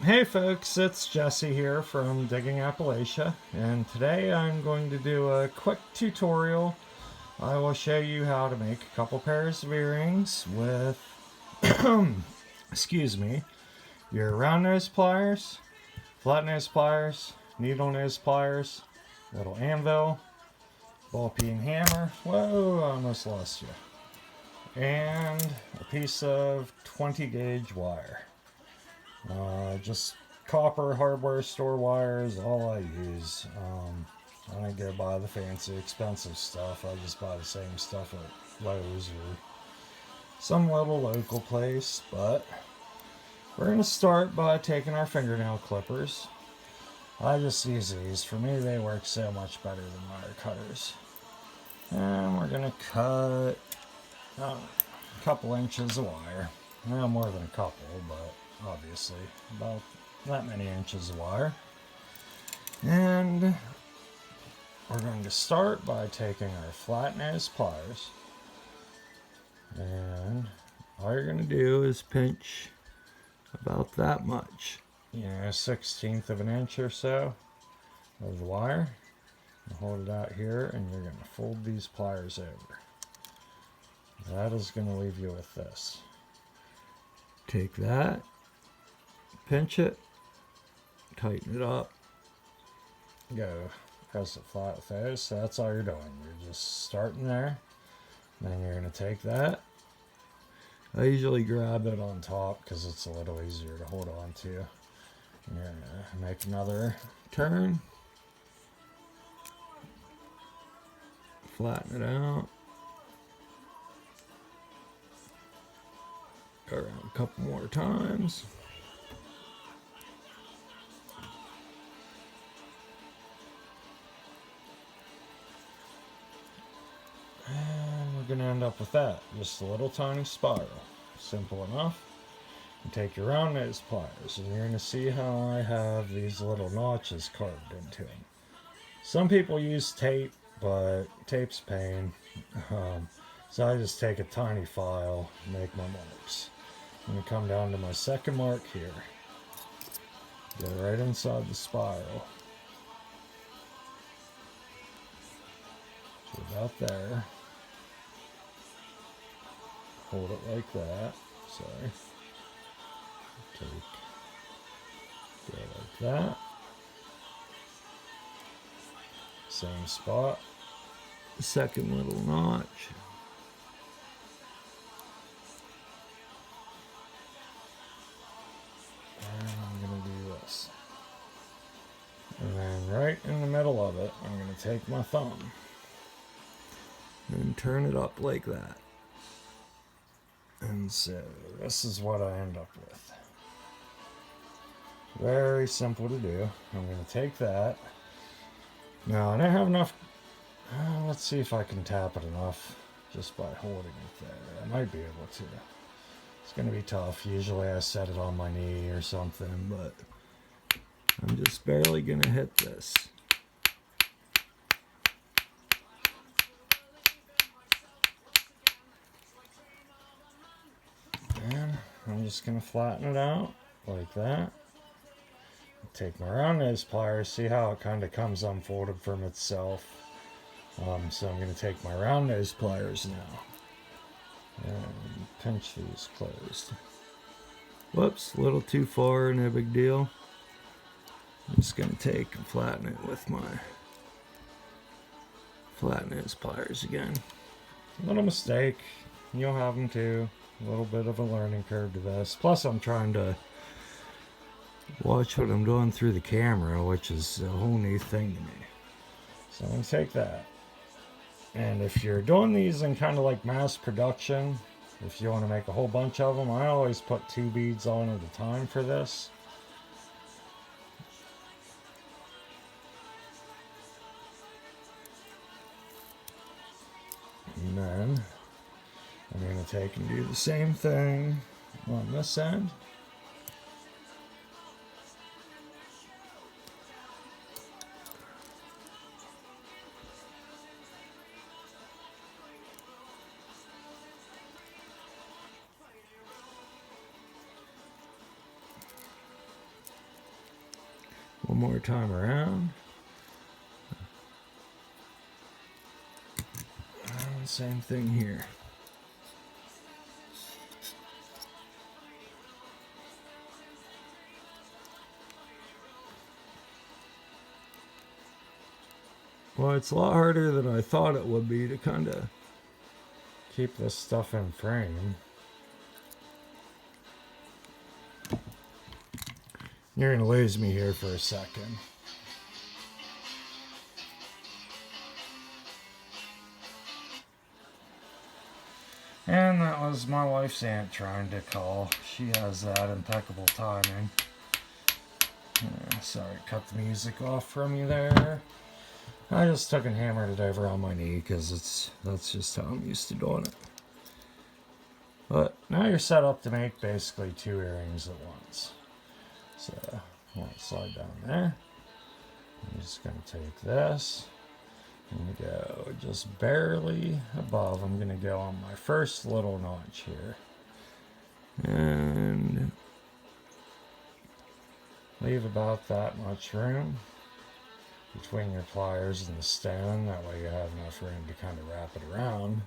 Hey folks, it's Jesse here from Digging Appalachia, and today I'm going to do a quick tutorial. I will show you how to make a couple pairs of earrings with, excuse me, your round nose pliers, flat nose pliers, needle nose pliers, little anvil, ball peen hammer, whoa, I almost lost you, and a piece of 20 gauge wire. Just copper hardware store wire is all I use. I don't go buy the fancy expensive stuff. I just buy the same stuff at Lowe's or some little local place. But we're going to start by taking our fingernail clippers. I just use these. For me, they work so much better than wire cutters. And we're going to cut a couple inches of wire. Well, more than a couple, but obviously about that many inches of wire. And we're going to start by taking our flat nose pliers, and all you're going to do is pinch about that much, 1/16 of an inch or so of the wire, and hold it out here, and you're going to fold these pliers over. That is going to leave you with this. Take that, pinch it, tighten it up, go press it flat with those. So that's all you're doing. You're just starting there. Then you're going to take that. I usually grab it on top because it's a little easier to hold on to. You're going to make another turn, flatten it out, go around a couple more times. And we're going to end up with that. Just a little tiny spiral. Simple enough. You take your round nose pliers, and you're going to see how I have these little notches carved into them. Some people use tape, but tape's pain. So I just take a tiny file and make my marks. I'm going to come down to my second mark here. Go right inside the spiral. So about there. Hold it like that. Sorry. Go like that. Same spot. Second little notch. And I'm going to do this. And then right in the middle of it, I'm going to take my thumb and turn it up like that. And so this is what I end up with. Very simple to do. I'm going to take that. Now I don't have enough. Let's see if I can tap it enough just by holding it there. I might be able to. It's going to be tough. Usually I set it on my knee or something, but I'm just barely going to hit this. And I'm just going to flatten it out like that. Take my round nose pliers, see how it kind of comes unfolded from itself. So I'm going to take my round nose pliers now and pinch these closed. Whoops, a little too far, no big deal. I'm just going to take and flatten it with my flat nose pliers again. Little mistake, you'll have them too. A little bit of a learning curve to this. Plus I'm trying to watch what I'm doing through the camera, which is a whole new thing to me. So I'm going to take that. And if you're doing these in kind of like mass production, if you want to make a whole bunch of them, I always put 2 beads on at a time for this. And then I'm going to take and do the same thing on this end. one more time around. And same thing here. Well, it's a lot harder than I thought it would be to kind of keep this stuff in frame. You're going to lose me here for a second. And that was my wife's aunt trying to call. She has that impeccable timing. Sorry, cut the music off from you there. I just took and hammered it over on my knee because that's just how I'm used to doing it. But now you're set up to make basically 2 earrings at once. So I'll slide down there. I'm just going to take this and go just barely above. I'm going to go on my first little notch here. And leave about that much room between your pliers and the stone. That way you have enough room to kind of wrap it around.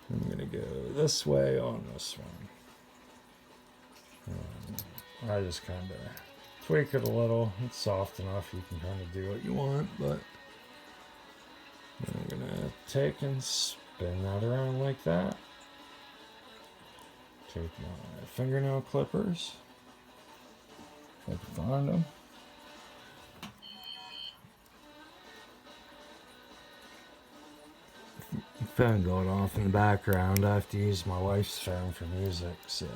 I'm going to go this way on this one. I just kind of tweak it a little. It's soft enough you can kind of do what you want, but I'm going to take and spin that around like that. Take my fingernail clippers, if I can find them. Phone going off in the background. I have to use my wife's phone for music, so.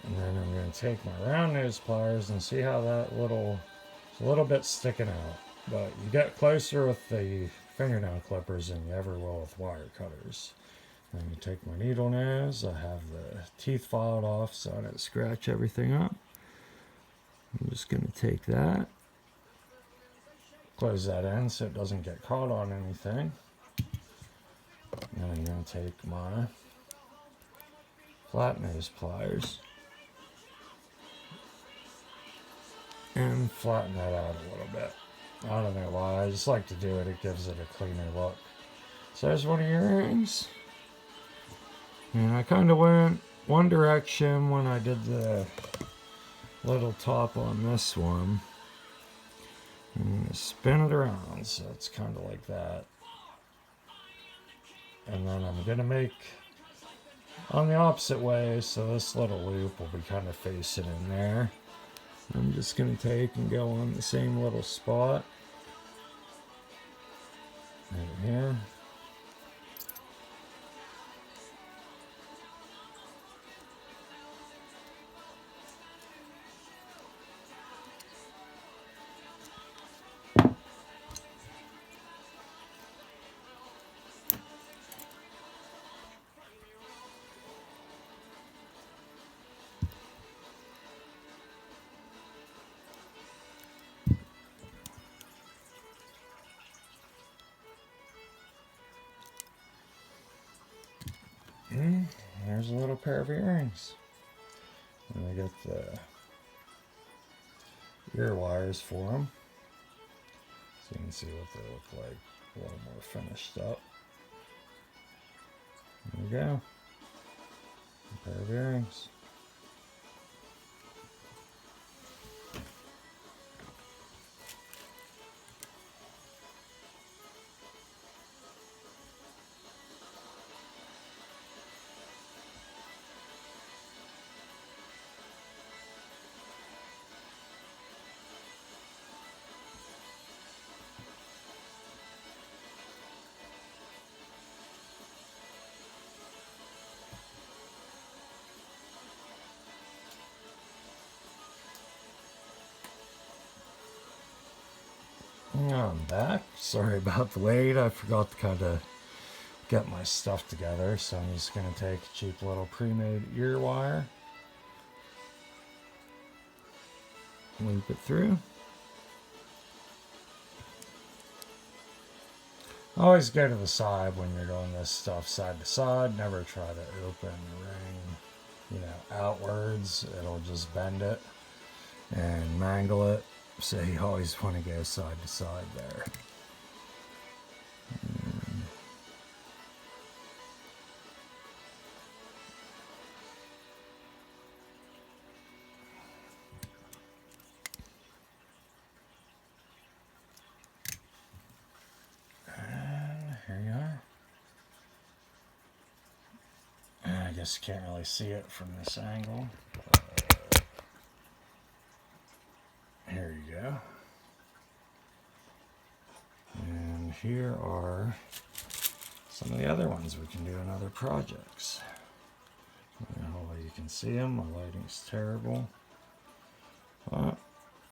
And then I'm going to take my round nose pliers and see how that it's a little bit sticking out. But you get closer with the fingernail clippers than you ever will with wire cutters. I'm going to take my needle nose. I have the teeth filed off so I don't scratch everything up. I'm just going to take that, close that in so it doesn't get caught on anything. And I'm going to take my flat nose pliers and flatten that out a little bit. I don't know why, I just like to do it. It gives it a cleaner look. So there's one of your earrings. And I kind of went one direction when I did the little top on this one. I'm going to spin it around so it's kind of like that. And then I'm going to make on the opposite way, so this little loop will be kind of facing in there. I'm just going to take and go on the same little spot right here. Here's a little pair of earrings. And I got the ear wires for them, so you can see what they look like a little more finished up. There we go. A pair of earrings. I'm back. Sorry about the wait. I forgot to kind of get my stuff together, so I'm just going to take a cheap little pre-made ear wire, loop it through. Always go to the side when you're doing this stuff, side to side. Never try to open the ring, outwards. It'll just bend it. and mangle it. So you always want to go side to side there. And here you are. And I guess you can't really see it from this angle. Here you go. And here are some of the other ones we can do in other projects. Hopefully you can see them. My lighting's terrible. But